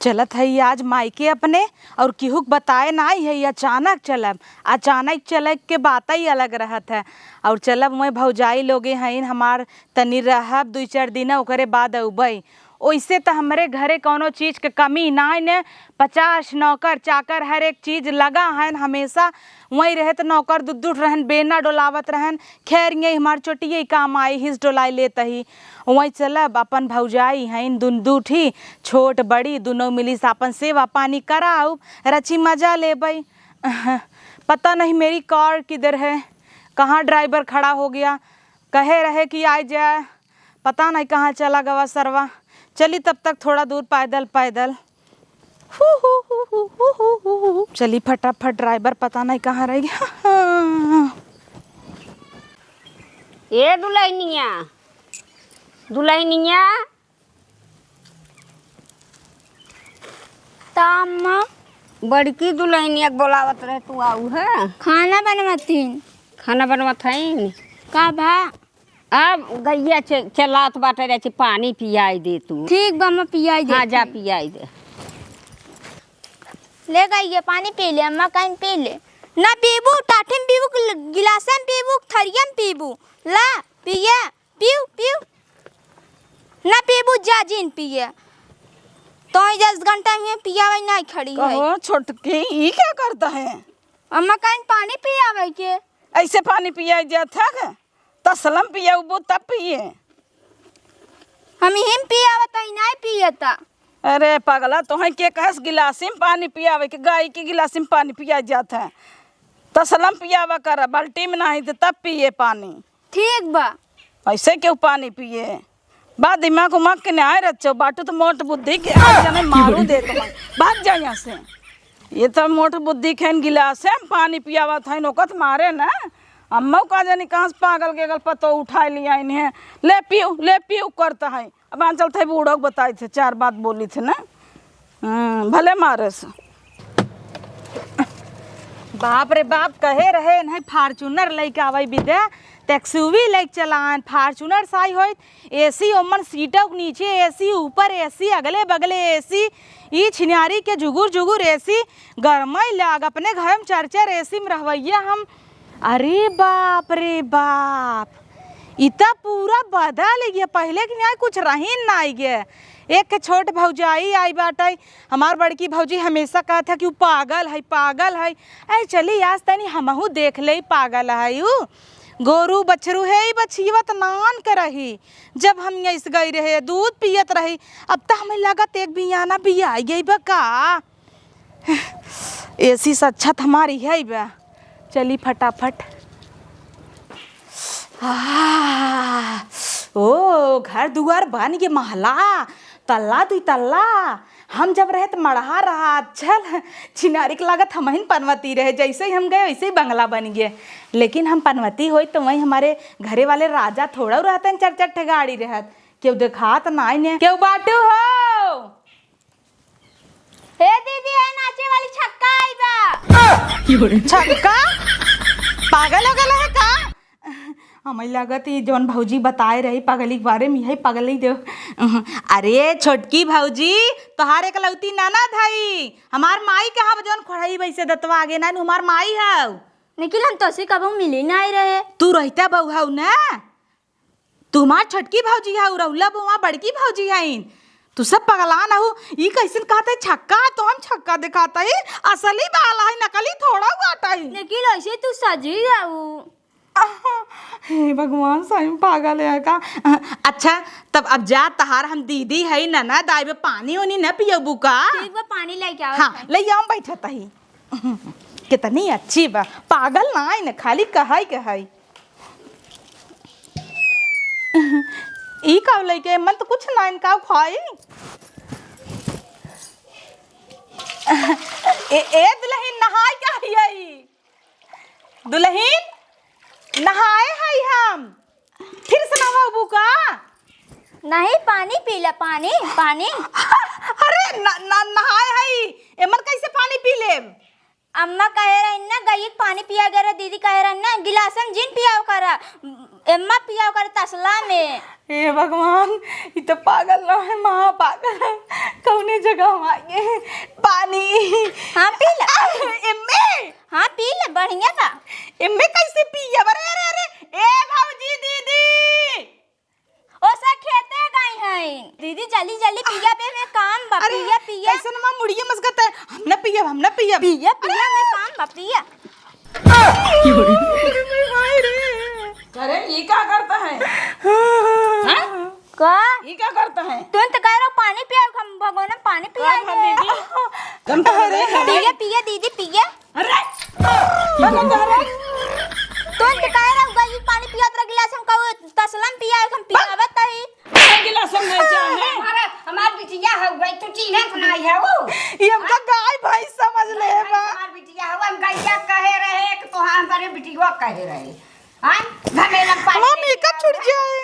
चलत है आज मायके अपने और केहूक बताए नहीं है, अचानक चलब। अचानक चले के बात ही अलग रहत है। और चलब मैं भौजाई लोगे हैं हमार तनी रहब 2-4 दिन ओकरे बाद अबई। वैसे तो हमारे घरे कोनो चीज़ के कमी नहीं ने। 50 नौकर चाकर हर एक चीज़ लगा है हमेशा। वहीं रहे तो नौकर दूध रहन बेना डोलावत रहन। खैर ये हमार चोटिए काम आई हिस डोलाई लेत ही। वहीं चलब अपन भौजाई हैं दूठी छोट बड़ी दोनों मिली अपन सेवा पानी कराऊ रची मजा लेबई। पता नहीं मेरी कार किधर है, कहाँ ड्राइवर खड़ा हो गया। कहे रहे कि आ जाए, पता नहीं कहाँ चला गवा सरवा। चली तब तक थोड़ा दूर पैदल पैदल। चली फटाफट, ड्राइवर पता नहीं कहाँ रह गया। ए दुल्हनिया दुल्हनिया तामा बड़की दुल्हनिया के बोलावत रहे तू आऊ है। खाना बनवातीन। खाना बनवत हईन का भा? अब गैया चलात बाटे रहे पानी पियाई दे तू। ठीक बा, मैं पियाई दे। हाँ जा पियाई दे। ले गई पानी पी ले अम्मा, कहीं पी ले। ना पीबू टाठे में पीबू, गिलास में पीबू, थरिया में पीबू। ला पिए, पीऊ पीऊ। ना पीबू जा जिन पिए। तो 10 घंटा में पियावे नहीं खड़ी है। कहो छोटकी ये क्या करता है? अम्मा कहीं पानी पियावे के। ऐसे पानी पिया जाता है? तसलम पिया वो तब पिए। हम हिम पियावे तो नहीं पियता। अरे पगला तो है के कहस गिलासी में पानी पियावे के? गाय की गिलासी में पानी पिया जाता है। तसलम पियावा कर, बाल्टी में नहीं तो तब पिए पानी। ठीक बा। ऐसे क्यों पानी पिए? बात दिमाग उमाग के नहीं रचो। बाटू तो मोट बुद्धि के आज जाने मारू दे तो भाग जाए यहाँ से। ये तो मोट बुद्धि खेन गिलास है पानी पियावा था नौकत मारे ना। अम्मा का जानी कहाँ से पागल के गल पतो उठा लिया इन्हें। ले पियो करता है। अब आंचल थे बूढ़ो बताए थे 4 बात बोली थे ना। भले मारे से। बाप रे बाप कहे रहे नहीं फार्चूनर लेके आवे विदे टैक्सी लेके चलान। फार्चूनर साई हो एसी ओमन सीटों के नीचे एसी, ऊपर एसी, अगले बगले एसी। ई छिनारी के जुगुर जुगुर एसी गर्मई लाग। अपने घर में 4-4 एसी में रहवैया हम। अरे बाप रे बाप, इतना पूरा बदल गया। पहले के नहीं कुछ रहीन ना आई गया। एक के छोट भौजाई आई बाटे। हमार बड़की भौजी हमेशा कहता कि वो पागल है पागल है। अरे चली आज तनी हमहू देख ले पागल है। ऊ गोरू बछरू है बछीवत नान के रही। जब हम ऐसे गई रहे दूध पियत रही। अब तो हमें लगत एक बियाना भी आई गई बा का। ऐसी सच्छत हमारी है बा। चली फटाफट। ओ घर दुआर बन गए, महला तल्ला 2 तल्ला। हम जब रहे तो मढ़ा रहा चल छिनारी के लागत हम ही पनवती रहे। जैसे ही हम गए वैसे ही बंगला बन गए। लेकिन हम पनवती हुई तो वहीं हमारे घरे वाले राजा थोड़ा रहते हैं 4-4 ठे गाड़ी रहत। क्यों देखा तो नहीं ने क्यों बाटू हो। हे दीदी है नाचे वाली छक्का आई बा। छक्का पागल हो गया है का? हमें लागत ये जौन भौजी बताए रही पगली के बारे में, यही पगली दे। अरे छोटकी भौजी तोहार एक लौती ननद हई। हमार माई कहाँ जौन खोड़ई वैसे दतवा आगे ना हमार माई है। निखिल हम तो से कबू मिले नहीं रहे। तू रहता बहू हऊ ना। तुम्हार छोटकी भौजी है रउला बुआ बड़की भौजी है। तू सब पगला ना हो। ये कैसे कहते छक्का? तो हम छक्का दिखाता है असली बाला है नकली थोड़ा गाटा है। निखिल ऐसे तू सजी जाऊ। हे भगवान सही में पागल है का। अच्छा तब अब जा तहार हम दीदी है नना दाई में पानी उनी न पियबू का? ठीक बा पानी लेके आओ। हाँ ले आओ बैठता ही। कितनी अच्छी बा, पागल ना है न खाली कहई। ई का लेके मन तो कुछ ना इनका खाई। ए दुल्हन नहाय का है? दुल्हन नहाए है हम फिर से नहाबू का? नहीं पानी पी ले पानी पानी। अरे नहाए है एमन कैसे पानी पी ले? अम्मा कहे रही ना गई पानी पिया करे। दीदी कहे रही ना गिलास में जिन पियाओ करा। अम्मा पियाओ करे तसला में। हे भगवान ये तो पागल ना है, महा पागल है। कौने ये जगह आगे पानी। हाँ पी ले। इम्मे हाँ पी ले, बढ़िया बा। इम्मे कैसे पिया? अरे अरे अरे ए भौजी दीदी, ओसा खेते गई हैं दीदी, जल्दी जल्दी पिया पे में काम बा। पिया पिया कैसे ना मुड़िया मस्कत है, हम ना पिया पिया पिया में काम बा। पिया अरे ये क्या करता है? का ये क्या करता है? तुम तो कह रहे हो पानी पिया, हम भगवान में पानी पिया दीदी तुम तो पिया पिया दीदी पिया। अरे तुम तो कह रहे हो गई पानी पिया, तेरा गिलास हम कहो तसलम पिया, हम पियावत ही गिलास में चाहे अरे हमार बिटिया हो गई, तू चीन्हे तो नहीं है वो। ये हमका गाय भाई समझ ले बा। हमार बिटिया हो, हम गैया कहे रहे कि तो हमारे बिटिया कहे रहे। हां झमेला पानी मम्मी कब छूट जाए?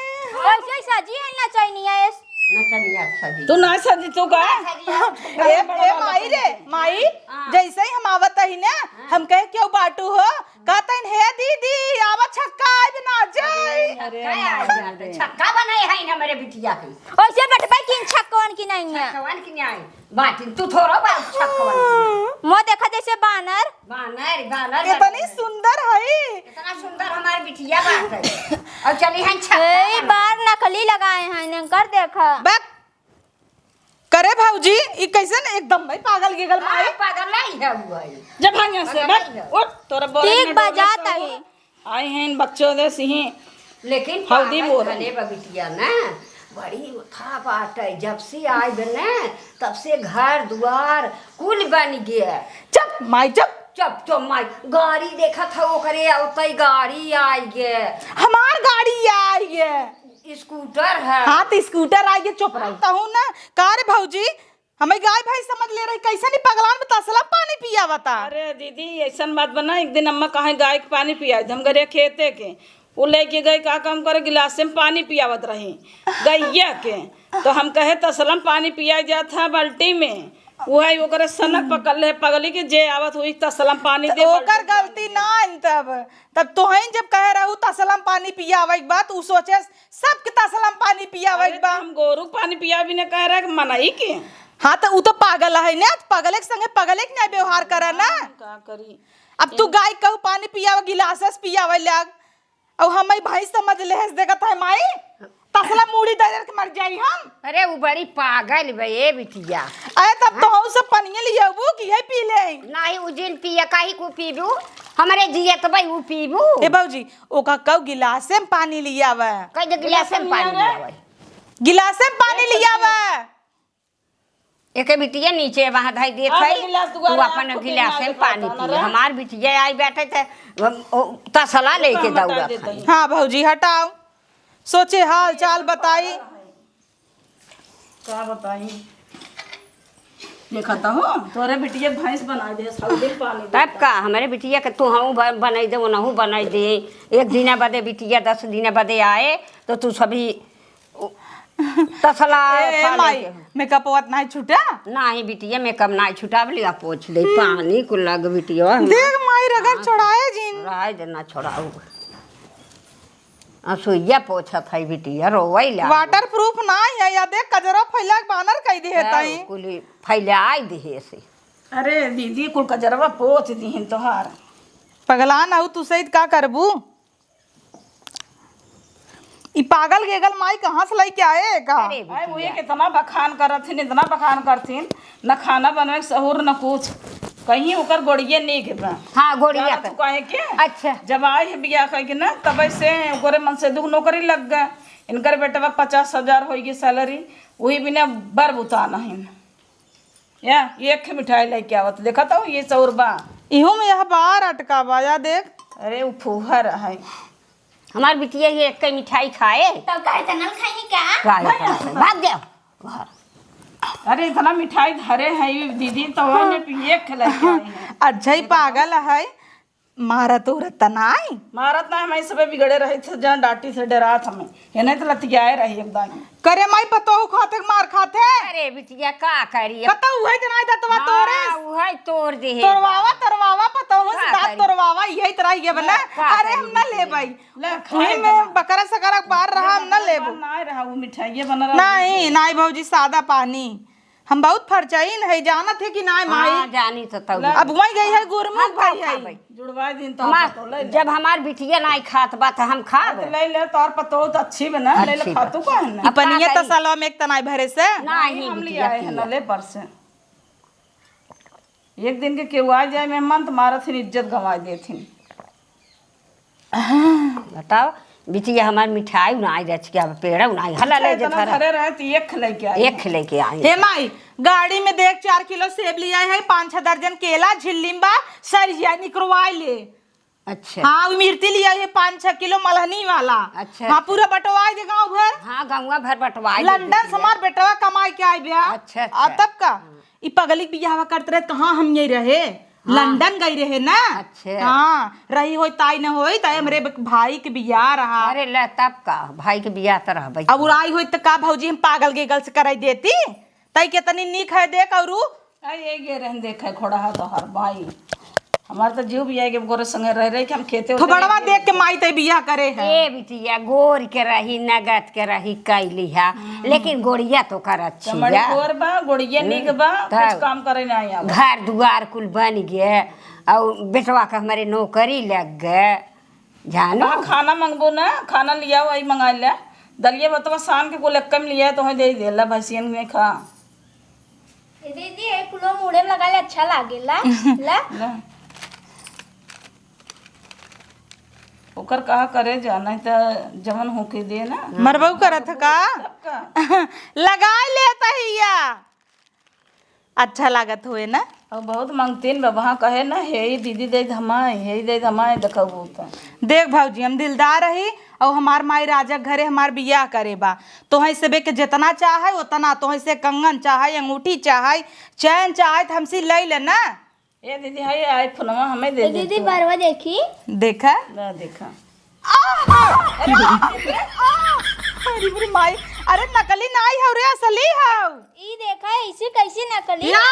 ऐसे सजी है ना चाहिए ना चलिए सजी तू ना सजी तू का ए माई रे माई, जैसे ही हम आवत ही ना हम कहे क्यों बाटू हो, कहता है दीदी आवा छक्का आज ना जाए। अरे छक्का बनाए है ना मेरे बिटिया के। ऐसे बैठबे किन छक्कवन की नहीं है, छक्कवन की नहीं बाटी तू थोड़ा बात छक्कवन मो देखा जैसे बानर बानर बानर कितनी सुंदर है, इतना सुंदर हमारी बिटिया बात है। और चली हैं ए छक्का बार नकली लगाए हैं ने कर देखा। बैक करे भौजी, ये कैसे एकदम भाई पागल गिगल माई। पागल नहीं है वो जब भांगे से बैठ उठ तोरा बोले ठीक बजाता है। आए हैं इन बच्चों दे सिही, लेकिन हल्दी बोल ले बिटिया ना बड़ी उठा बात है। जब से आए बने तब से घर द्वार कुल बन गया। चुप माई चुप। चुप तो माई गाड़ी देखा था वो करे औतई गाड़ी आई गे, हमार गाड़ी आई है, स्कूटर है। हाँ तो स्कूटर आई है, चुप रहता हूँ ना। का रे भौजी हमें गाय भाई समझ ले रही, कैसे नहीं पगलान में तसला पानी पिया बता। अरे दीदी ऐसा बात बना, एक दिन अम्मा कहे गाय के पानी पिया, हम गए खेते के वो लेके गए का काम करे, गिलास में पानी पियावत रही गैया के। तो हम कहे तसलम पानी पिया जाता है बाल्टी में, वो है ओकरे सनक पकड़ ले पगली के जे आवत हुई तसलम पानी दे। ओकर गलती ना तब तो है जब कह रहू तसलम पानी पियावे के बात, उ सोचे सबके तसलम पानी पियावे के बा। हम गोरू पानी पिया भी न कह रहा कि मनाई के। हाँ तो उ तो पागल है ना, पागल के संगे पागल के ना व्यवहार करा ना। का करी अब तू गाय कहू पानी पियावे गिलास पियावे लाग, और हम भाई समझ ले देखत है माई तसला मूड़ी दे के मर जाई हम। अरे वो बड़ी पागल बे बिटिया। अरे तब तो हम सब पानी लिया वो की है पी ले नहीं उजिल पिया काहे को पीबू, हमारे जिया तो भाई वो पीबू। ए बाबूजी ओका कऊ गिलास में पानी लिया वा, कई गिलास में पानी लिया गिलास में पानी लिया वा। एक बिटिया नीचे वहां धाई देत है, तू अपन गिलास में पानी पी। हमार बिटिया आई बैठे थे तसला लेके दौड़त। हाँ भौजी हटाओ, सोचे हाल चाल बताई। क्या बताई देखा हो तोरे बिटिया भैंस बना दे सौदे पानी तब का हमारे बिटिया के तू हम बनाई दे ओनहु बनाई दे। एक दिन बदे बिटिया 10 दिन बदे आए तो तू सभी तसला माई मेकअप वत नहीं छूटा नहीं बिटिया मेकअप नहीं छुटा लिया पोछ दे पानी को लग बिटिया देख माई रगड़ छोड़ाए जिन राय देना छोड़ाऊ सुइया पोछत है बिटिया रोवैला। वाटर प्रूफ ना है या देख कजरा फैला के बानर कह दे हेताई कुली फैलाई दे से। अरे दीदी कुल कजरवा पोछ दीहन तोहार पगला ना तू सहित का करबू। ई पागल गेगल माई कहाँ से लेके आए का? अरे वो कितना बखान करथिन, इतना बखान करथिन, न खाना बनवे के सहूर न कुछ, कहीं ओकर गोड़िए नहीं के बा। हां गोड़िया तू कहे के अच्छा जब आए है बियाह कह के ना तब से ओकरे मन से दुख नौकरी लग गए। इनकर बेटवा 50,000 होगी सैलरी, वही बिना बर बुता नहीं या एक मिठाई लेके आवत देखा तो ये सौरबा इहो में यह बार अटका बाया देख। अरे वो फूहर है हमार बिटिया ये एक मिठाई खाए तो काहे तनल खाई क्या भाग जाओ। अरे इतना मिठाई धरे है दीदी तो ने पिए खिलाई। अच्छा ही पागल है, मारत उरत नहीं मारत ना हमें सब बिगड़े रहे थे जहाँ डांटी से डरात हमें ये नहीं तो लतियाए रही एकदम करे माई पतो खाते मार खाते। अरे बिटिया का करिए पता हुआ जना दतवा तोरे उहाई तोड़ दे तोरवावा पता हो दांत तोरवावा यही तरह ये बना। अरे हम ना ले भाई वही में बकरा सकरा बार रहा हम ना लेबो ना रहा वो मिठाई बना रहा नहीं नहीं भौजी सादा पानी हम बहुत फरचाइन है, जानत है कि ना माई। हाँ जानी तो तब अब वही गई है गुरमुख भाई है। जुड़वा दिन तो जब हमार बिटिया नहीं खात बा तो हम खाब ले ले तोर पतो तो अच्छी बना ले ले खातू का है ना अपनिया तो सालों में एक तनाई भरे से नहीं हम ले बिटिया आए हैं नले पर से। एक दिन के केहू आ जाए मेहमान तो मारा थी इज्जत गंवा देथिन। बताओ बिटिया हमार मिठाई उनाई रच के पेड़ उनाई हला ले जे इतना घरे रहे तो एक लेके आए एक लेके आई हे माई गाड़ी में देख 4 किलो सेब लिया है, 5-6 दर्जन केला, झिल्लिम्बा सरिया निकलवाई ले। अच्छा हाँ मिर्ती लिया है 5-6 किलो मलहनी वाला। अच्छा हाँ पूरा बटवाई दे गाँव भर। हाँ गाँव भर बटवाई लंदन से हमार बेटवा कमाई के आए ब्याह। अच्छा, आ तब का ई पगली बियाह करते रहे कहाँ हम यही रहे लंदन गई रहे ना। अच्छा हाँ रही होई ताई न होई ताई हमरे भाई के बियाह रहा। अरे ले तब का भाई के बियाह तो रहबे अब उड़ाई होई तो का भौजी हम पागल गेगल से कराई देती तई कितनी नीक है देख। और ये गे रहन देखे खोड़ा है तो हर भाई हमार तो जीव भी आएगे गोरे संगे रह रहे कि हम खेते तो बड़वा देख के माई तई बियाह करे है। ए बिटिया गोर के रही नगद के रही कैली है लेकिन गोड़िया तो कर अच्छी चमड़ी है गोर बा गोड़िया निक बा कुछ काम करे ना आया घर दुआर कुल बन गए और बेटवा का हमारे नौकरी लग गए जानो खाना मंगबो ना खाना लिया वही मंगा ले दलिया बतवा शाम के गोले कम लिया तो है दे देला भैसियन में खा दीदी एक किलो मुड़े में लगा ले अच्छा लागेला ला ले। ओकर कहा करे जाना तो जमन होके दे ना मरबऊ करत का लगा लेता हिया अच्छा लागत हुए ना। और बहुत मांगतीन वहाँ कहे ना हे दीदी दे धमाए हे दे धमाए देखबू तो देख भौजी हम दिलदार रही और हमार माई राजा घरे हमार बियाह करे बा तो है से के जितना चाहे उतना तो है से कंगन चाहे अंगूठी चाहे चैन चाहे तो हमसे ले ले ना। ये दीदी है आई फोनवा हमें दे दीदी बरवा देखी देखा ना देखा अरे मेरी माई अरे नकली नाई हो रे असली हो। ई देखा इसे कैसे नकली या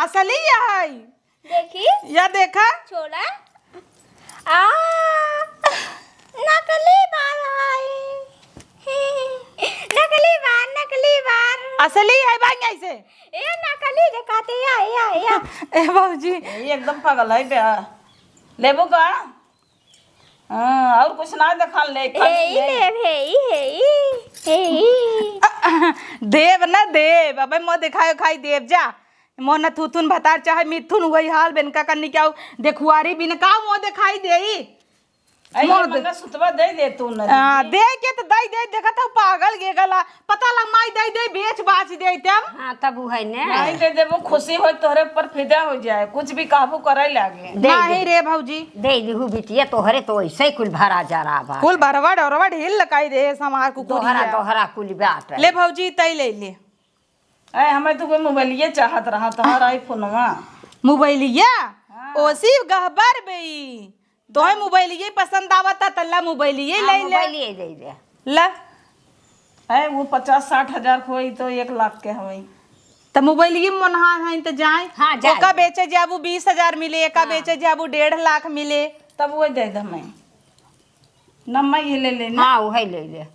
असली है देखी या देखा छोड़ा आ नकली बाल नकली बाल असली है भाई ऐसे ए नकली दिखाते या ए बाबूजी ये एकदम पागल है बे लेबो का हाँ और कुछ ना देखा ले देव ना देव अबे मो दिखायो खाई देव जा मो न थुथुन भतार चाहे मिथुन वही हाल बेनका करनी क्या देखुआरी बिन का मो दिखाई देई मंगा सुतवा दे दे तू न दे के तो दई दे देखा था पागल गे गला पता लग माई दई दे बेच बाच दे तब हाँ तब है ने नहीं दे देबो खुशी हो तोहरे पर फिदा हो जाए कुछ भी काबू करे लागे नहीं रे भौजी दे दिहु बिटिया तोहरे तो ऐसे ही कुल भरा जा रहा बा कुल भरवड़ औरवड़ हिल लकाई दे समार दोहरा कुकुरिया दोहरा कुल बाट ले भौजी तई ले ले ए हमें तो कोई मोबाइलिए चाहत रहा तोहर आईफोनवा मोबाइलिया ओसी गहबर बई तोहे मोबाइलिए पसंद आवता तल्ला मोबाइलिए ले ले मोबाइलिए दे दे ला है वो 50-60 हजार खोई तो 1 लाख के हवई त मोबाइलिए मनहा है त जाए हाँ, जाए। ओका बेचे जाबू 20,000 मिले एका बेचे जाबू 1.5 लाख मिले तब वो दे दे मैं नम्मा ये ले लेना हाँ वही ले ले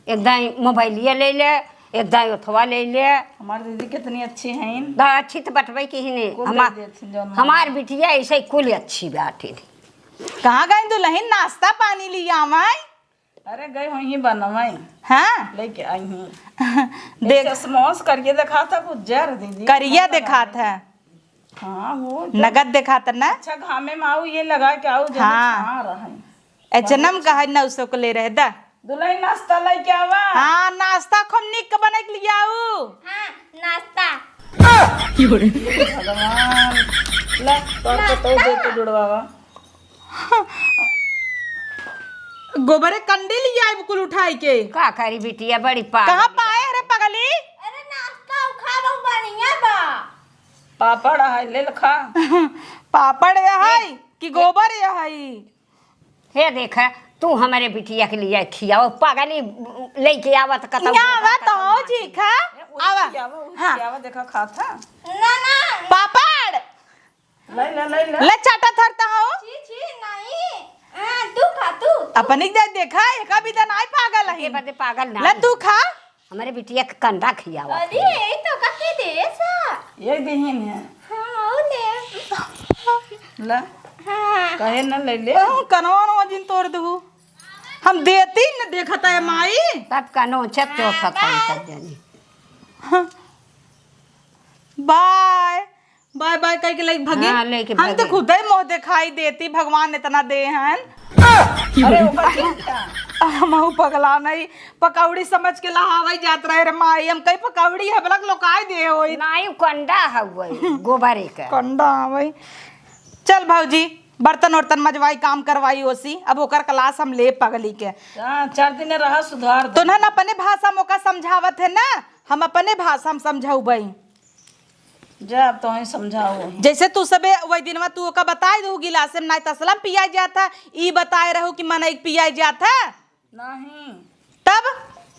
एकदम मोबाइलिए ले ले एकदम अथवा ले ले हमारी दीदी कितनी अच्छी हैं अच्छी तो बटवे की ही नहीं कुल दे देथिन जौन हमार बिटिया ऐसे ही कुल अच्छी बाटी कहाँ गई दुल्हन नाश्ता पानी लिया मैं अरे गई वहीं बनवाई हाँ लेके आई हूँ देख समोस करके दिखा था कुछ जर दीदी करिया देखा था हाँ वो नगद देखा था ना अच्छा घामे में आओ ये लगा के आओ जब हाँ। छा रहा है एचनम का है 900 को ले रहे दा दुल्हन नाश्ता लेके आवा हाँ नाश्ता खूब निक के बना के लिया आऊ हाँ नाश्ता भगवान ले तो दे के जुड़वावा गोबरे कंडी लिया है कुल उठाई के का करी बिटिया बड़ी पा कहाँ पाए रे पगली अरे नाश्ता खा लो बढ़िया बा पापड़ है ले खा पापड़ या है कि गोबर या है हे देखा तू हमारे बिटिया के लिए खियाओ पागली लेके आवत कतौ आवा तो हो जी खा आवा हाँ आवा देखा खा था ना ना पापड़ ले ले चाटा थरता हो छी नहीं हाँ तू खा तू अपनी दे देखा एका भी तो नहीं पागल के है बदे पागल ना ले तू खा हमारे बिटिया के कंडा खियाओ अरे यही तो का के दे सा ये दीहिन है हाँ ओ ले ला हाँ कहे न ले ले कनवा नवा जिन तोड़ दू हम देती न देखता है माई। तब का नोचत चौथत सब जनी बाय बाय बाय कह के लेके भगे। हाँ, लेके हम तो भगे। खुद ही मोह दिखाई देती, भगवान इतना दे हैं। अरे ओकर क्या हम पगला नहीं पकौड़ी समझ के लहावई जात रहे रे माई। हम कई पकौड़ी है बलक लोकाई दे होई नाई कंडा हउए गोबरे का कंडा भाई। चल भौजी बर्तन वर्तन मजवाई काम करवाई ओसी। अब ओकर क्लास हम ले पगली के। 4 दिन रहा सुधार तो ना अपने भाषा मोका समझावत है ना, हम अपने भाषा में समझाऊ भाई। जा अब तो ही समझाओ जैसे तू सबे वही दिन तू ओका बताई दू गिलास में नाई तसलम पिया जाता, ई बताए रहो कि मन एक पिया जाता नहीं। तब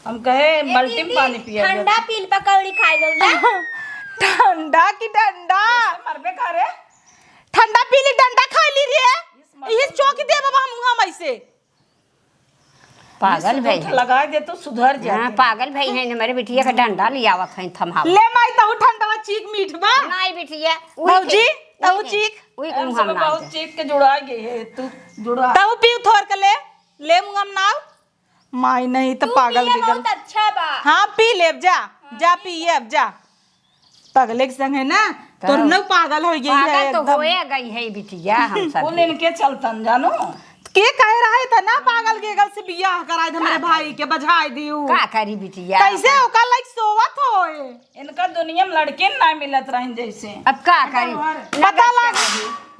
हम कहे बाल्टी में पानी पिया ठंडा पील पकौड़ी खाई गौला ठंडा की डंडा मरबे करे ठंडा पीली डंडा खा ली रे ये चौक दे बाबा मुंह में से पागल भाई है। लगा दे तो सुधर जा। हाँ पागल भाई है हमारे बिटिया का डंडा लियावत है थमाव ले माई तहु ठंडा चीक मीठ बा नाई बिटिया भौजी तहु चीक उई हम मुंह सब हम बहुत चीज के जुड़ा गए है तू जुड़ा तहु पीऊ थोर के ले मुंह में नाव माई नहीं तो पागल ये दिगल। बहुत अच्छा बा हाँ पी लेब जा पिए अब जा पगले के संग है ना तो न पागल हो गई है पागल तो एकदम। होए गई है बिटिया हम सब कौन इनके चलतन जानो के कह रहा था ना पागल के गल से बियाह कराए थे मेरे भाई के बजाय दियो का करी बिटिया कैसे ओका लाइक सोवत होए इनका दुनिया में लड़के ना मिलत रहे जैसे अब का करी पता लग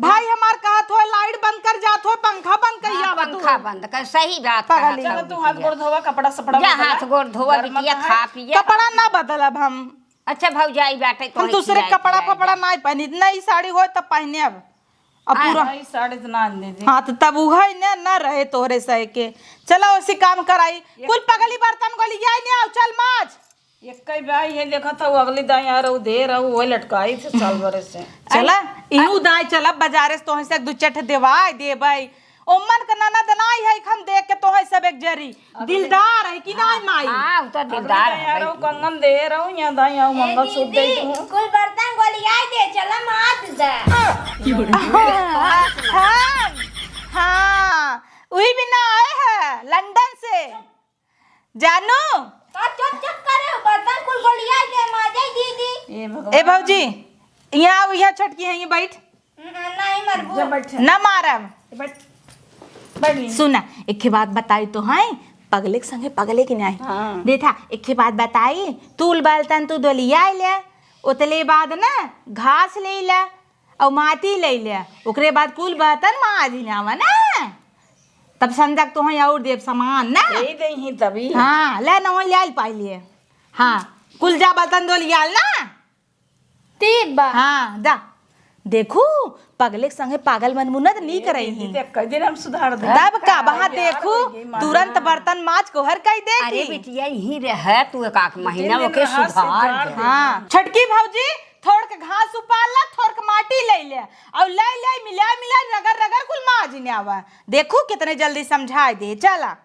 भाई हमार कहत हो लाइट बंद कर जात हो पंखा बंद कर हाँ, पंखा बंद कर सही बात पागल कहा चलो तू हाथ गोड़ धोवा कपड़ा सपड़ा जा बदला। हाथ गोड़ धोवा घर मत बिटिया है। खा पिया कपड़ा ना बदलब हम अच्छा भौजाई बाटे तो हम दूसरे कपड़ा फपड़ा ना पहनी नई साड़ी हो तब पहने अब पूरा भाई साढ़े इतना दे दे हाँ तो तब उह न रहे तोहरे सह के। चलो उसी काम कराई कुल पगली बर्तन को लिया नहीं आओ चल माज एक कई भाई है देखा था वो अगली दाई आ रहा दे रहा वो लटकाई थे साल भरे से चला इहू दाई चला बाजारे से तोहे से दू चट देवाई दे भाई ओमन का ननद नाई है हम देख के तोहे सब एक जरी दिलदार है कि नहीं माई। हां तो दिलदार आ है रहा कंगन दे रहा हूँ यहाँ दाई आओ मंगल सूत्र दे दूँ कुल बर्तन गोलियाई दे चला मात दे हाँ हाँ वही भी ना आए हैं लंदन से जानू चुप चुप करे बर्तन कुल गोलियाई दे माजे दीदी ये भगवान ए भौजी यहाँ आओ यहाँ छटकी है ये बैठ नहीं मरबू जब बैठे न मारब बैठ बैठ ली। सुना एक के बात बताई तो है पगले के संगे पगले की नहीं हाँ। देखा एक के बात बताई तूल बर्तन तू दोलिया ले उतले बाद ना घास ले ले और माटी ले ले ओकरे बाद कुल बर्तन माज जावा ना तब संजक तो है और देव सामान ना यही दे ही तभी हाँ ले ना ले आइल पाई लिए हाँ कुल जा बर्तन दोलिया ना ठीक बा हाँ जा देखू पगले के संगे पागल मनमुनत नहीं करई ही देख कई दिन हम सुधार दे तब का वहाँ देखू तुरंत बर्तन माज को हर कई अरे देखी। बिटिया यही रहे तू एक आख महीना दिन ओके रहा, सुधार सुधार दे। दे। हाँ छटकी भौजी थोड़ के घास उपाल ला थोड़ के माटी ले ले और ले मिला मिला रगड़ रगड़ कुल माज ने आवा देखू कितने जल्दी समझाए दे चला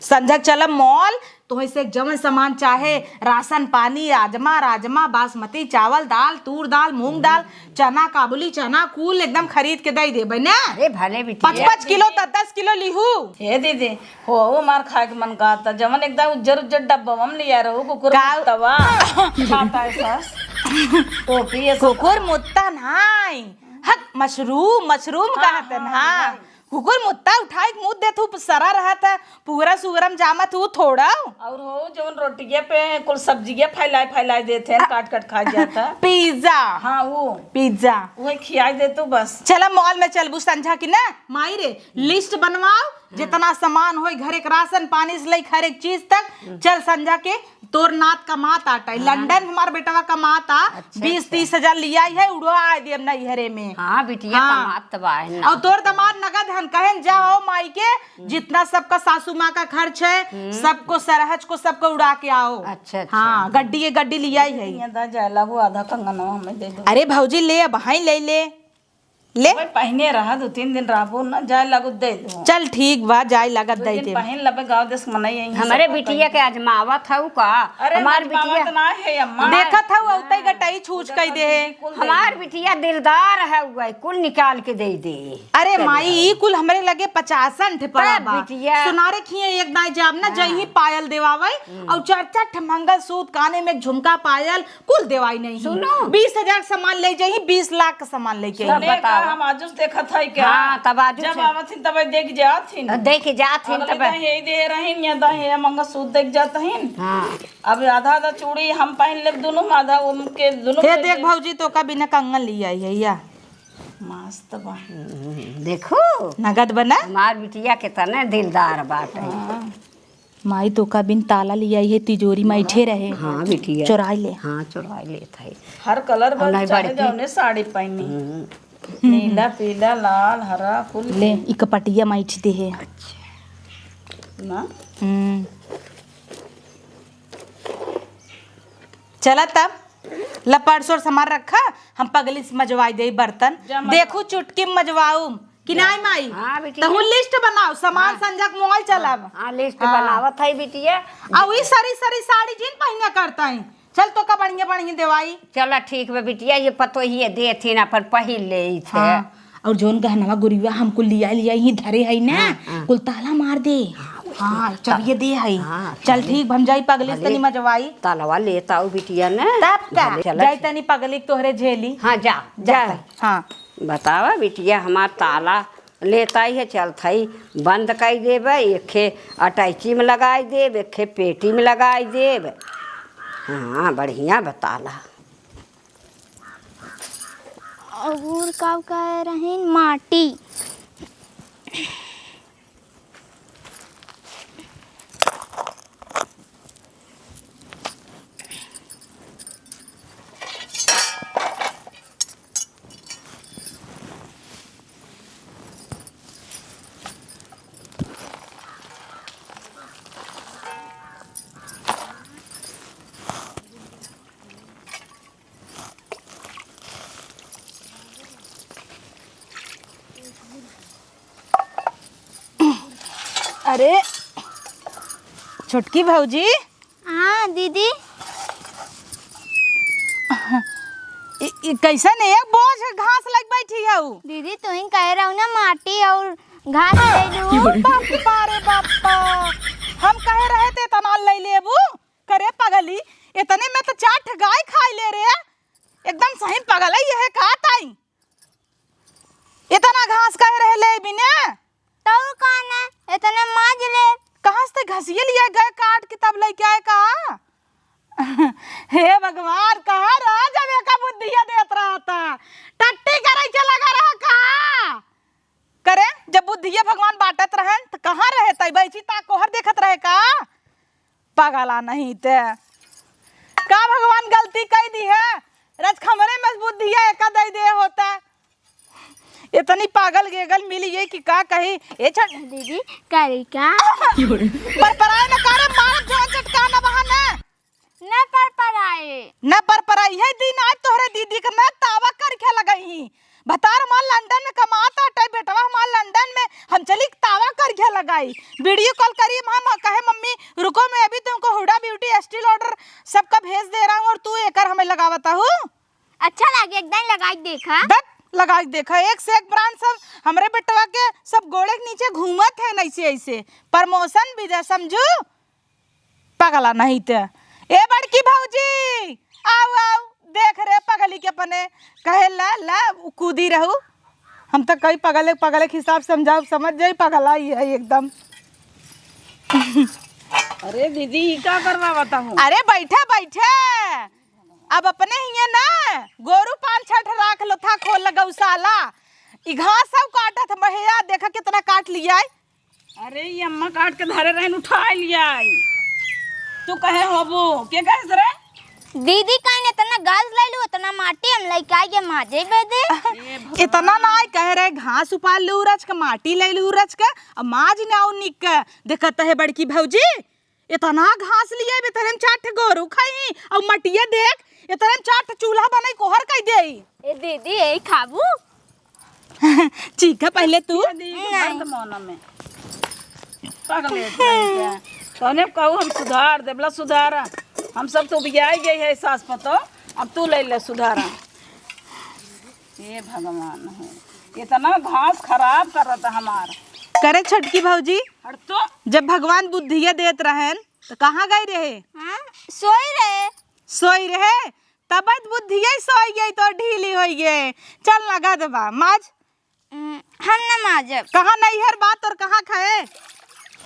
संजक चल मॉल तो ऐसे जमन सामान चाहे राशन पानी राजमा बासमती चावल दाल तूर दाल मूंग दाल चना काबुली चना कुल एकदम खरीद के दे देबे ना अरे भले बिटिया 5-5 किलो 10 किलो लिहू हे दीदी हो वो मार खाए के मन का था जवन एकदम उज्जर उज्जर डब्बा हम लिया रहो कुकुर का- तवा खाता है सास टोपी ये सब कुकुर मुत्ता नाई हक मशरूम कहते हाँ कुकुर मुत्ता उठाई मुँह दे तू सरा रहा था पूरा सुगरम जामा तू थोड़ा और हो जवन रोटिया पे कुल सब्जियां फैलाए देते हैं काट काट खा जाता पिज्जा हाँ वो पिज्जा वही खियाई दे तू बस चला मॉल में चलबू संझा की ना माई रे लिस्ट बनवाओ जितना सामान हो घर एक राशन पानी से लेकर हर एक चीज तक चल संझा के तोर नाथ का मात आटा लंदन हमार बेटवा का माता 20-30 हजार लिया है उड़वा दियम नहीं हरे में हाँ बिटिया हाँ। कमात बा है ना और तोर दमाद नगद हन कहन जाओ माई के जितना सबका सासू माँ का खर्च है सबको सरहज को सबको उड़ा के आओ अच्छा, अच्छा। हाँ गड्डी लिया ही है यहाँ दा जाए लागू आधा कंगन हमें दे दो अरे भौजी ले अब हाई ले ले पहने रहा 2-3 दिन रहबो ना जाए लागू दे दो। चल ठीक बा जाए लागत दे दे। पहन लबे गांव देश मनाई आई हमारे बिटिया के आजमावत हऊ का। अरे हमार बिटिया तो ना है अम्मा। देखत हऊ औतई गटाई छूछ कई दे है। हमार बिटिया दिलदार है हुआ कुल निकाल के दे दे। अरे माई ई कुल हमरे लगे 50 ठे पड़ा बा। बिटिया सुनारे खिए एक दाई जाब ना जही पायल देवावे और 4-4 ठे मंगलसूत्र काने में झुमका पायल कुल देवाई नहीं। सुनो 20,000 सामान ले जही 20 लाख का सामान लेके आई। बताओ हम आजुस देखत है क्या। हाँ तब आज जब आवथिन तब देख जाथिन। देख जाथिन तब हे दे रहिन या दहे मंगलसूत्र देख जातहिन। हाँ अब आधा चूड़ी हम पहन ले दोनों आधा उनके दोनों। हे देख भौजी तो का बिना कंगन लिया है या मस्त बा। देखो नगद बना। हमार बिटिया के तने दिलदार बात है। माई तो का बिन ताला लिया है तिजोरी में बैठे रहे। हाँ बिटिया चुराई ले। हाँ चुराई लेत है। हर कलर बन नहीं चाहे बड़की। जौने साड़ी पहनी नीला पीला लाल हरा कुल ले ई कपटिया मैठ दे है। ना। चला तब लपड़सोर सामान रखा हम पगली से मजवाई दे बर्तन। देखू चुटकी में मजवाऊ कि नहीं माई। हाँ बिटिया तहु लिस्ट बनाओ सामान संजक मोबाइल चलाब। हाँ लिस्ट बनावत है बिटिया। और ई सारी साड़ी जिन पहिना करता है। चल तो का बढ़िया बढ़िया देवाई। चला ठीक बा बिटिया ये पतो ही देथिन अपन पहिल ले थे। हाँ। और जोन गहनवा गुरिया हमको लिया ही धरे है ना कुल ताला मार दे। हाँ चलिए दे है। चल ठीक हम जाई पगली तनी मजवाई। तालवा लेता हूँ बिटिया ने तब का जाई तनी पगली तोहरे झेली। हाँ जा जा। हाँ बतावा बिटिया हमार ताला लेता ही है चलता ही बंद कर देवे। एक खे अटैची में लगाई देव एक खे पेटी में लगाई देव। हाँ बढ़िया बताला। और का कह रहे माटी। अरे छोटकी भौजी। हाँ दीदी। कैसन है बोझ घास लग बैठी है। दीदी तू ही कह रहा हूँ ना माटी और घास ले लूं। बापा रे बापा हम कहे रहे थे तना ले लेबू करे पगली इतने में तो 4 गाय खाई ले रे। एकदम सही पगल है का ताई। इतना घास कहे रहे ले बिना तो कौन है इतने माज ले। कहाँ से घसिए लिया गए काट के तब लेके आए कहा। हे भगवान कहाँ रहा जब एक बुद्धिया देत रहा था टट्टी करे के लगा रहा कहा करे जब बुद्धिया भगवान बांटत रहे तो कहाँ रहे तई बैची ता कोहर देखत रहे का पागला नहीं ते का भगवान गलती कई दी है रज खमरे में बुद्धिया एक दे दे होता। इतनी पागल गेगल मिली है कि का कही ए छट दीदी करे क्या पर पराए न करे मार जो चटका न बहाना न पर है दिन आज तोहरे दीदी का मैं तावा कर के लगाई ही भतार मां लंदन में कमाता टे बेटवा मां लंदन में हम चली तावा कर के लगाई वीडियो कॉल करी हम कहे मम्मी रुको मैं अभी तुमको हुडा ब्यूटी स्टील ऑर्डर सबका भेज दे रहा हूं और तू एकर हमें लगावता हूं। अच्छा लगे एकदम लगाई देखा लगा देखा एक से एक ब्रांड सब हमरे बेटवा के सब गोड़े के नीचे घूमत है ऐसे ऐसे प्रमोशन भी दे समझू पगला नहीं ते। ए बड़की भौजी आओ आओ देख रे पगली के अपने कहे ला कूदी रहू हम तो कई पगले के हिसाब समझाओ समझ जाई पगला ही है एकदम। अरे दीदी क्या करवा बताऊं। अरे बैठे अब अपने ही ना गोरू 5-6 राख लो था खोल लगा उसाला ई घास सब काटा था महिया देखा कितना काट लिया है। अरे ये अम्मा काट के धारे रहन उठा लिया तू कहे होबो के कहे रे दीदी कहीं इतना घास ले लू इतना माटी हम लेके आए माजे बेदे। इतना ना कह रहे घास उपाल लू रच के माटी ले लू रच के अब माज ना निक देखत है बड़की भौजी इतना घास लिए बेतरम 4 गोरू खाई और मटिया देख इतने 4 चूल्हा बनाई कोहर कह दे। ए दीदी ए खाबू चीखा पहले तू। मौन में पगले तोने कहू हम सुधार देवला सुधारा। हम सब तो बिगाई गई है सास पतो, अब तू ले ले सुधारा। ये भगवान है, इतना घास खराब कर रहा था हमारा। करे छोटकी भौजी, हट तो जब भगवान बुद्धिया देत रहन तो कहाँ गई रहे? हाँ सोई रहे। सोई रहे तब बुद्धिया ही सोई गई तो ढीली हो गई। चल लगा देबा माज। हम न माजब। कहाँ नहीं हर बात और कहाँ खाए?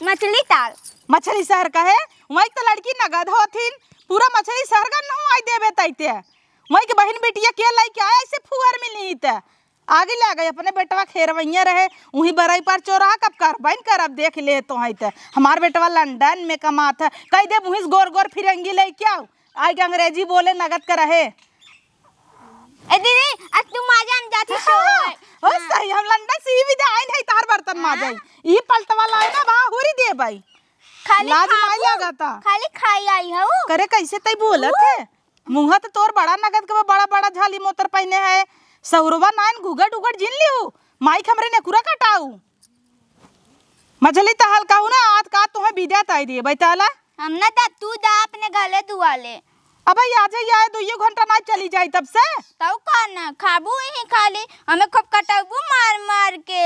मछली ताल। मछली शहर का है वही तो लड़की नगद होथिन, पूरा मछली शहर का न आई देवे तैते वही के बहन बेटिया के लाई के आए ऐसे फुहर मिली त आगे ले गए अपने बेटवा खेरवैया रहे वहीं बरई पर चोरा कब कर बन कर अब देख ले तो है त हमार बेटवा लंदन में कमात है कह दे मुहिस गोर गोर फिरंगी ले क्या आई के अंग्रेजी बोले नगद का रहे। ए दीदी आज तू माजा हम जाती सो। ओ सही हम लंदन से ही भी आए नहीं तार बर्तन माजाई ई पलटवा लाए ना बा हुरी दे भाई खाली लाज नहीं लगाता। खाली खाई आई हो। करे कैसे तई बोलत है मुंह तो तोर बड़ा नगद के बड़ा बड़ा झाली मोतर पहने है सहुरवा नाइन घुगट उगट जिन लियो माइक हमरे ने कुरा कटाऊ मछली तो हल्का हूं ना आज का तुम्हें विद्या ताई दिए बैताला हम ना दा तू दा अपने गले दुआ ले। अब आ जाइए 2 घंटा ना चली जाए तब से तब खाना खाबू ही खाली हमें खूब कटाबू मार मार के।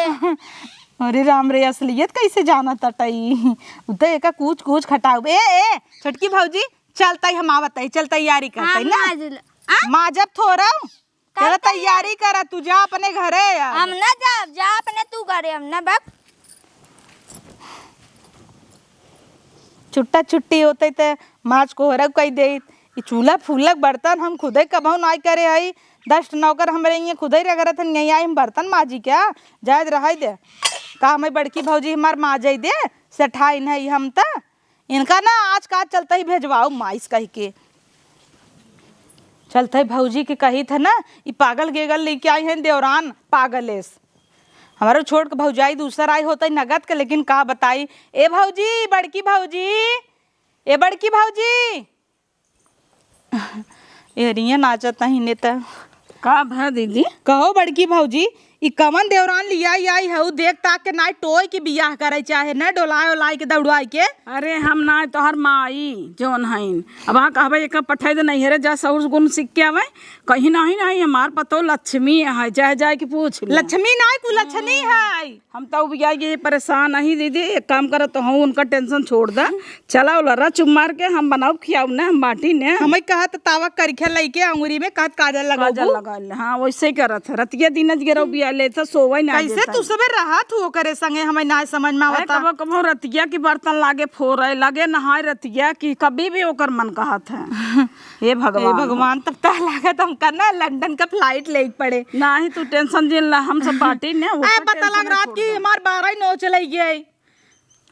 अरे राम रे असलियत कैसे जाना तटई उते एका कुछ कुछ खटाऊ ए छोटकी भौजी चलता हम आवत है चल तैयारी करते ना माँ जब थोड़ा चल तैयारी करा तू जा अपने घरे यार। हम ना जा अपने तू करे हम ना बक छुट्टा छुट्टी होते ते माच को हरक कई दे चूल्हा फूलक बर्तन हम खुद ही कबहू नाई करे हई 10 नौकर हमरे ये खुद ही रगरत नहीं आई हम बर्तन माजी क्या जायद रह दे का हमें बड़की भौजी हमार माजई दे सेठाई नहीं हम त इनका ना आज का चलता ही भेजवाओ माइस कह के चलते ही भौजी के कही था ना ये पागल गेगल लेके आई हैं देवरान पागलेस हमारे छोड़ के भौजाई दूसरा आई होता है नगद के लेकिन का बताई। ए भौजी बड़की भौजी ए बड़की भौजी ए रिया नाचत ही ने त का भा दीदी कहो बड़की भौजी ई कवन देवरान लिया आई हऊ देख ताक के ना टोय के बियाह करे चाहे न डोलाए ओलाए के दौड़ाई के। अरे हम ना तोहर माई जोन हईन अब वहाँ कहबे एक पठाई दे नहीं रे जा सहुर गुण सीख के आवे कहीं नहीं हमार पतो लक्ष्मी है जाए जाए के पूछ लक्ष्मी ना कुलक्षणी है। हम तो बिया ये परेशान नहीं दीदी एक काम करो तो हूँ उनका टेंशन छोड़ दा चला लड़ा चुम मार के हम बनाओ खियाऊ ना हम बाटी ने हमें कहा तावा करखे लेके अंगूरी में कहत काजल लगा हाँ वैसे ही करत है रतिया दिन गिरो बिया ले तो सोवे ना कैसे तू सबे राहत हो करे संगे हमें ना समझ में आवता। कबो कबो रतिया की बर्तन लागे फोरे लगे नहाए रतिया की कभी भी ओकर मन कहत है। हे भगवान तब तक लागत हम करना लंदन का फ्लाइट ले पड़े ना ही तू टेंशन जिन ला हम सब पार्टी ने पता लग रात की हमार 12:09 चले गई।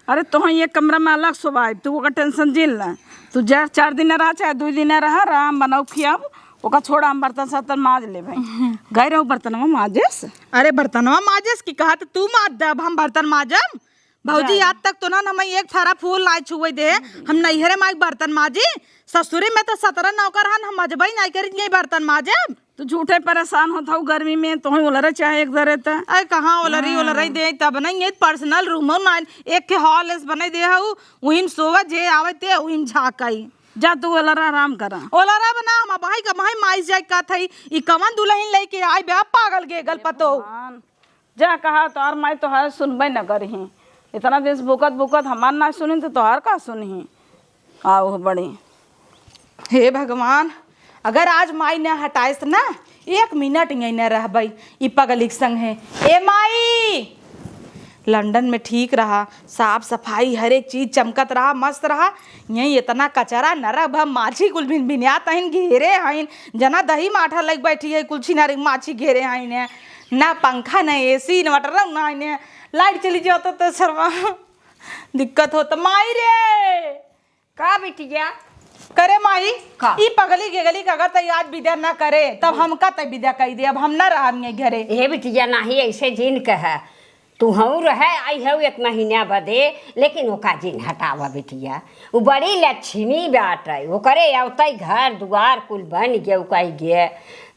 अरे तो ये कमरा में अलग सुबाई तू ओकर टेंशन जिन ला तू जा 4 दिन रहा चाहे 2 दिन रहा राम बनाओ खियाब ओका छोड़ा हम बर्तन सर्तन माज ले भाई गए रहो बर्तनवा माजेस। अरे बर्तनवा माजेस की कहा तू माज दे अब हम बर्तन माजम भौजी आज तक तो ना हमें एक थारा फूल ना छुए दे हम नैहरे में बर्तन माजी ससुरी में तो 17 नौकर हन हम मजबई नहीं करेंगे बर्तन माजब। तो झूठे परेशान होता हूँ गर्मी में तो ओलरे चाहे एक दरे त अरे कहाँ ओलरी दे तब नहीं पर्सनल रूम ना एक के हॉल बने दे हूँ वहीं सोवा जे आवे ते वहीं झाकाई जा तू ओलरा आराम करा ओलरा बना हम भाई का भाई माइस जाए का थई ई कवन दुल्हन लेके आई बे पागल के गल पतो जा कहा तोहर माई तोहर सुनबे न करही इतना दिन बुकत बुकत हमार ना सुनी तो तोहर का सुनही आओ बड़ी। हे भगवान अगर आज माई न हटाइस ना 1 मिनट यहीं न रहबई ई पगलिक संग है। ए माई लंदन में ठीक रहा साफ सफाई हर एक चीज चमकत रहा मस्त रहा यहीं इतना कचरा न रह भम माछी कुल भिन भिनियात हइन घेरे हइन जना दही माठा लग बैठी है कुल छिनारी माछी घेरे हइन ना पंखा न एसी इन्वर्टर ना लाइट चली जाता तो शर्मा दिक्कत होता। माई रे का बिटिया करे माई ई पगली गेगली का अगर आज विद्या ना करे तब हम का तय विद्या कही दे अब हम ना रहा घरे। हे बिटिया नहीं ऐसे जिन कह तू हूँ रह आई हूँ 1 महीना बदे लेकिन ओका जिन हटावा बिटिया वो बड़ी लक्ष्मी बात है वो करे अवत घर दुआर कुल बन गए कही गे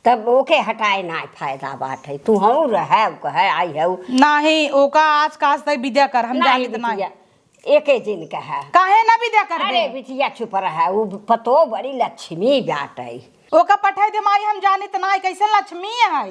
तब ओके हटाए ना फायदा बात है। तू हूँ रहे कहे आई है नहीं ओका आज काज तक विद्या कर हम जानी तो नहीं एके दिन का है काहे ना विद्या कर अरे बिटिया चुप रहा वो पतो बड़ी लक्ष्मी बात है ओका पठाई दे माई हम जानी तो नहीं कैसे लक्ष्मी है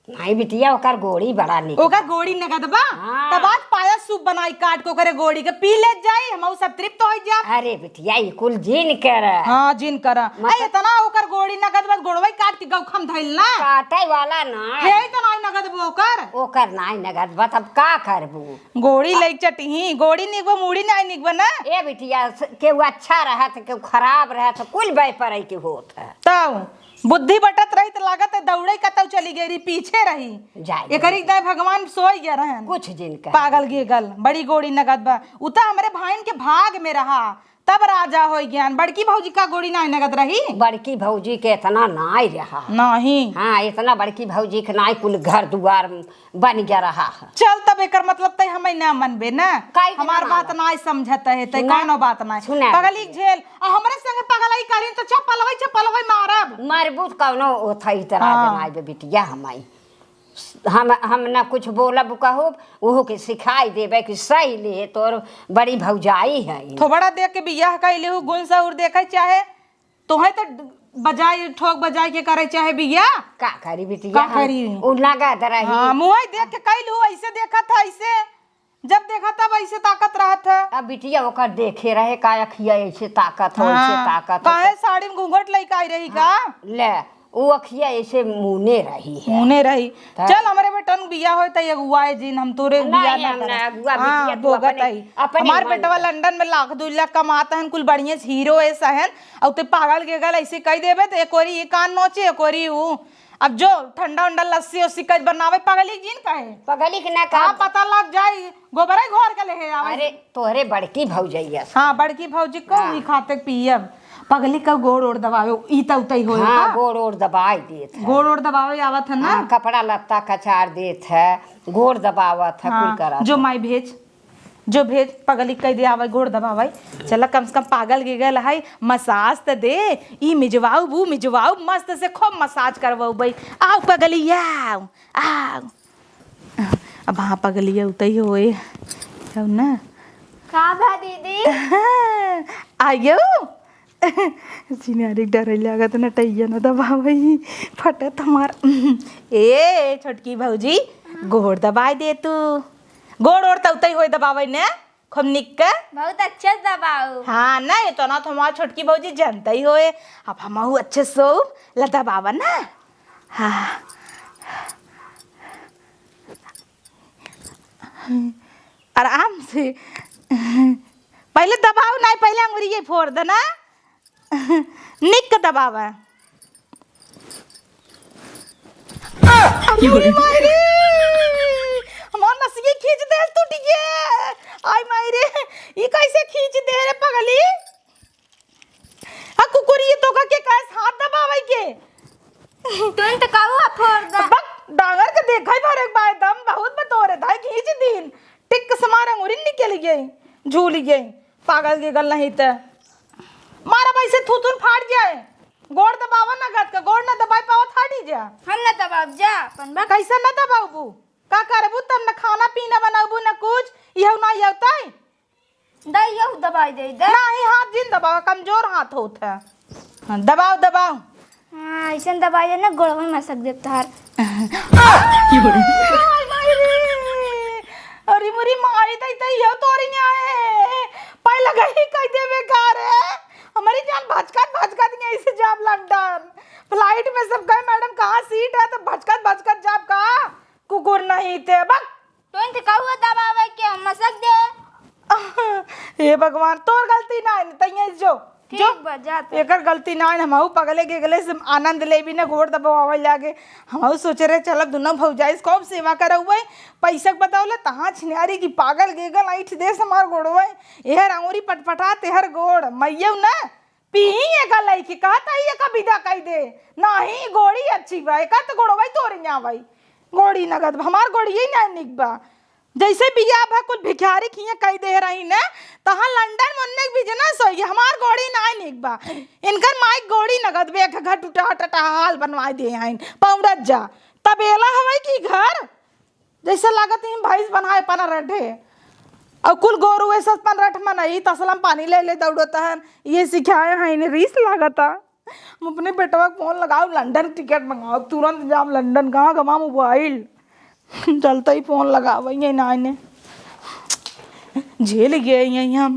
नहीं बिटिया ओकर गोड़ी बड़ा निक ओका गोड़ी नगद बा हाँ। तब आज पाया सूप बनाई काट को करे गोड़ी के पी ले जाई हम सब तृप्त हो जा अरे बिटिया ये कुल जिन कर हां जिन कर ए इतना ओकर गोड़ी नगद बस गोड़वई काट के गौखम धइल ना काटे वाला ना हे तो नहीं नगद बो ओकर नहीं नगद बा तब का करबू गोड़ी लई चटही गोड़ी निकबो मुड़ी नहीं निकबो ना ए बिटिया केहू अच्छा रहत केहू खराब रहत कुल बाई पर के होत है तब बुद्धि बटत रही तो लागत है दौड़े कतौ चली गई पीछे रही जाए एकरी दाय भगवान सोई गया रहन कुछ दिन का पागल गेगल बड़ी गोड़ी नगद बा उता हमरे भाईन के भाग में रहा तब राजा हो ज्ञान बड़की भौजी का गोड़ी नहीं नगद रही बड़की भौजी के इतना नाई रहा नहीं हाँ इतना बड़की भौजी के नाई कुल घर दुआर बन गया रहा चल तब एकर मतलब तय हमें ना मनबे ना हमार बात नहीं समझत है तय कोनो बात नहीं पगली झेल आ हमरे संगे पगलाई करिन तो चपलवई मारब मरबूत कौनो ओथई तरह जनाई बिटिया हमाई हम ना कुछ बोलब कहो ओहो के सिखाई देबे कि सही ले तोर बड़ी भौजाई है थोबड़ा देख के बियाह कइले हो गुण सहुर देखे चाहे तोहे तो बजाई ठोक बजाई के करे चाहे बियाह का करी बिटिया उ लगा दरही हां मुंह देख के कइलू ऐसे देखा था ऐसे जब देखा तब ऐसे ताकत रहा था अब बिटिया ओकर देखे रहे का अखिया ऐसे ताकत हो ऐसे ताकत काहे साड़ी में घूंघट लई काई रही का ले वो अखिया ऐसे मुने रही है मुने रही चल हमारे बेटन बिया होय त अगुआ जिन हम तोरे बिया ना अगुआ बिटिया तू अपने हमार बेटवा लंदन में लाख 2 लाख कमाता हन कुल बढ़िया हीरो है सहन और ते पागल के गल ऐसे कह देबे त एकोरी ये कान नोचे एकोरी उ अब जो ठंडा उंडा लस्सी उसी कज बनावे पगली जिन कहे पगली के ना का पता लग जाई गोबरे घर के ले आवे अरे तोहरे बड़की भौजैया हां बड़की भौजी को ई खाते पियब पगली का गोड़ ओड़ दबावे ई त उतई होय हां गोड़ ओड़ दबाई देत है गोड़ ओड़ दबावे आवत है ना कपड़ा लत्ता कचार देत है गोड़ दबावत है कुल करा जो माई भेज जो भेज पगली कह दे आवे गोड़ दबावे चल कम से कम पागल के गल है मसाज त दे ई मिजवाऊ मस्त से खूब मसाज करवाऊ भाई आओ पगली आओ अब हाँ पगली उतई होए ना का भा दीदी आयो सिनारी डर लागत न टैया न दबावई फटत हमार ए छोटकी भौजी गोड़ दबाई दे तू गोड़ ओड़ तउतई होय दबावई ने खूब निक के बहुत अच्छा दबाओ हाँ नहीं तो ना तुम्हारा छोटकी भौजी जानता ही होए अब हमहू अच्छे सो ल दबावा ना हाँ आराम से पहले दबाओ नहीं पहले अंगुरी फोड़ दे ना निक के दबावा हमार नसिए खींच दे टूट गए आई मायरे ये कैसे खींच दे रे पगली आ कुकुरी तो का के कैस हाथ दबावई के तुम तो काऊ फोड़ दे डांगर के देखई भर एक बार दम बहुत बतोरे धाई खींच दिन टिक समार अंगुरी निकल गई झूल गई पागल के गल नहीं त मारा पैसे थूथुन फाट जाए गोड़ दबावा ना गत का गोड़ ना दबाई पावा फाटी जा हम ना दबाब जा अपन बा कैसा ना दबाबू का करबू तब ना खाना पीना बनाबू ना कुछ यहू ना यवताई दई यू दबाई दे दे नहीं हाथ जिन दबावा कमजोर हाथ होत है हां दबाओ हां ऐसे दबाई ना गोड़ में मसक दे तार अरे मुरी मारी तई यह तोरी ने आए पहले गई कह देवे कार है हमारी जान भचकत ऐसे जाब लंदन फ्लाइट में सब गए मैडम कहाँ सीट है तो भचकत जाब का कुकुर नहीं थे बक तो इनते कहू दबावे के हम मसक दे हे भगवान तोर गलती ना है तइए जो ठीक बजा तो एकर गलती ना है हमहू पगले के गले से आनंद ले भी ना गोड़ दबावे लागे हमहू सोचे रहे चलब दोनों भौजाई खूब सेवा करौवे पैसा बतावले तहां छिनारी की पागल गेगल ऐठ दे हमार गोड़वे एहर अंगुरी पटपटा तेहर गोड़ मैयौ ना पीही एका लईकी कहता ही एका विदा कई दे नाही गोड़ी अच्छी बा एका तो गोड़वे तोरी ना भाई गोड़ी नगद हमार गोड़ी ही ना निकबा जैसे बिया भा कुछ भिखारी खिया कही दे रही ने तहां लंदन मुन्ने बिजनेस होई हमार गोड़ी ना निक बा इनकर माई गोड़ी नगद बे घर टूटा टटा हाल बनवा दे हइन पौड़त जा तबेला हवई की घर जैसे लागत ही भैंस बनाए पना रठे और कुल गोरू ऐसा पन रठ में नहीं तसलम पानी ले ले दौड़ता है ये सिखाए हैं इन्हें रीस लागता हम अपने बेटवा को फोन लगाओ लंदन टिकट मंगाओ तुरंत जाम लंदन कहाँ गवा मोबाइल चलता ही फोन लगाओ ये ना इन्हें झेल गए यहीं हम।